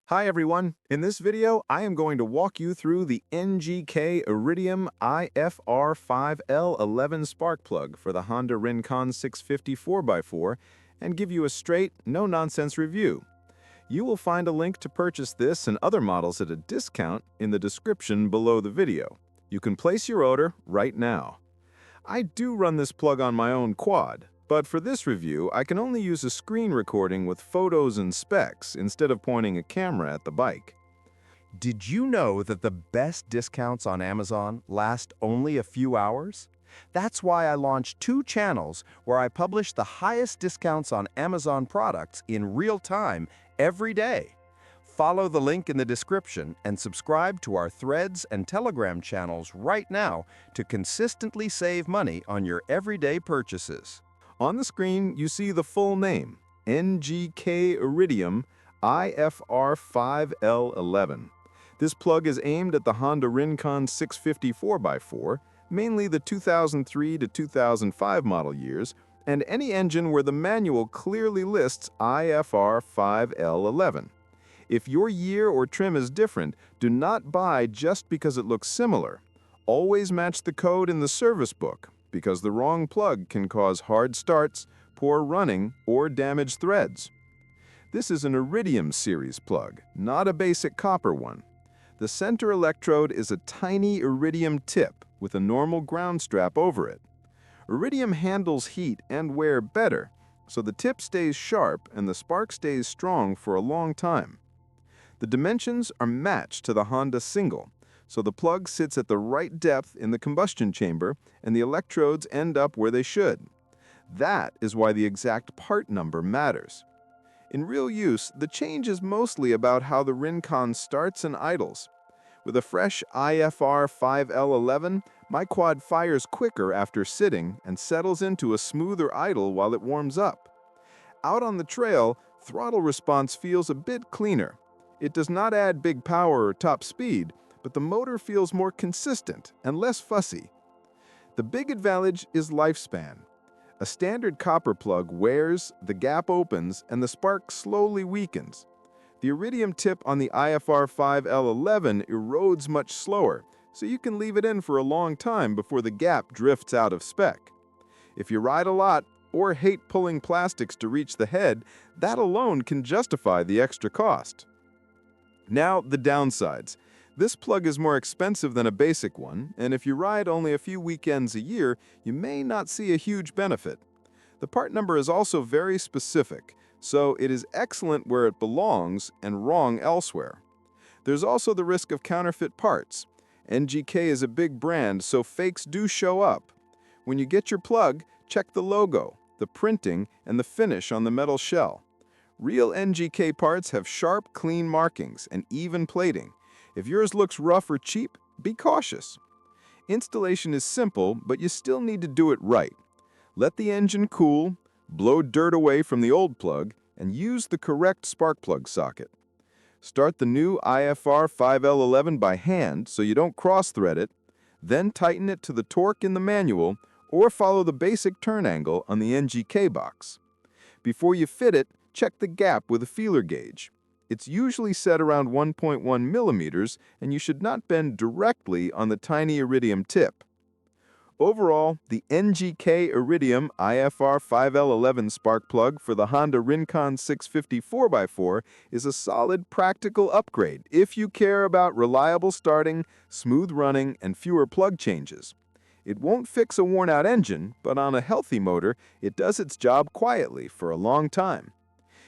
Hi everyone, in this video I am going to walk you through the NGK Iridium IFR5L11 spark plug for the Honda Rincon 650 4x4 and give you a straight, no-nonsense review. You will find a link to purchase this and other models at a discount in the description below the video. You can place your order right now. I do run this plug on my own quad, but for this review, I can only use a screen recording with photos and specs instead of pointing a camera at the bike. Did you know that the best discounts on Amazon last only a few hours? That's why I launched 2 channels where I publish the highest discounts on Amazon products in real time every day. Follow the link in the description and subscribe to our Threads and Telegram channels right now to consistently save money on your everyday purchases. On the screen, you see the full name, NGK Iridium IFR5L11. This plug is aimed at the Honda Rincon 650 4x4, mainly the 2003 to 2005 model years, and any engine where the manual clearly lists IFR5L11. If your year or trim is different, do not buy just because it looks similar. Always match the code in the service book, because the wrong plug can cause hard starts, poor running, or damaged threads. This is an Iridium series plug, not a basic copper one. The center electrode is a tiny Iridium tip with a normal ground strap over it. Iridium handles heat and wear better, so the tip stays sharp and the spark stays strong for a long time. The dimensions are matched to the Honda single, so the plug sits at the right depth in the combustion chamber and the electrodes end up where they should. That is why the exact part number matters. In real use, the change is mostly about how the Rincon starts and idles. With a fresh IFR 5L11, my quad fires quicker after sitting and settles into a smoother idle while it warms up. Out on the trail, throttle response feels a bit cleaner. It does not add big power or top speed, but the motor feels more consistent and less fussy. The big advantage is lifespan. A standard copper plug wears, the gap opens, and the spark slowly weakens. The iridium tip on the IFR 5L11 erodes much slower, so you can leave it in for a long time before the gap drifts out of spec. If you ride a lot or hate pulling plastics to reach the head, that alone can justify the extra cost. Now, the downsides. This plug is more expensive than a basic one, and if you ride only a few weekends a year, you may not see a huge benefit. The part number is also very specific, so it is excellent where it belongs and wrong elsewhere. There's also the risk of counterfeit parts. NGK is a big brand, so fakes do show up. When you get your plug, check the logo, the printing, and the finish on the metal shell. Real NGK parts have sharp, clean markings and even plating. If yours looks rough or cheap, be cautious. Installation is simple, but you still need to do it right. Let the engine cool, blow dirt away from the old plug, and use the correct spark plug socket. Start the new IFR 5L11 by hand so you don't cross-thread it, then tighten it to the torque in the manual or follow the basic turn angle on the NGK box. Before you fit it, check the gap with a feeler gauge. It's usually set around 1.1 millimeters, and you should not bend directly on the tiny iridium tip. Overall, the NGK Iridium IFR 5L11 spark plug for the Honda Rincon 650 4x4 is a solid, practical upgrade if you care about reliable starting, smooth running, and fewer plug changes. It won't fix a worn-out engine, but on a healthy motor, it does its job quietly for a long time.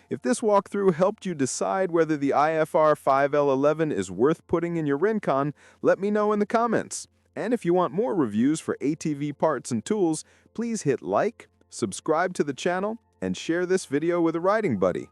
If this walkthrough helped you decide whether the IFR 5L11 is worth putting in your Rincon, let me know in the comments. And if you want more reviews for ATV parts and tools, please hit like, subscribe to the channel, and share this video with a riding buddy.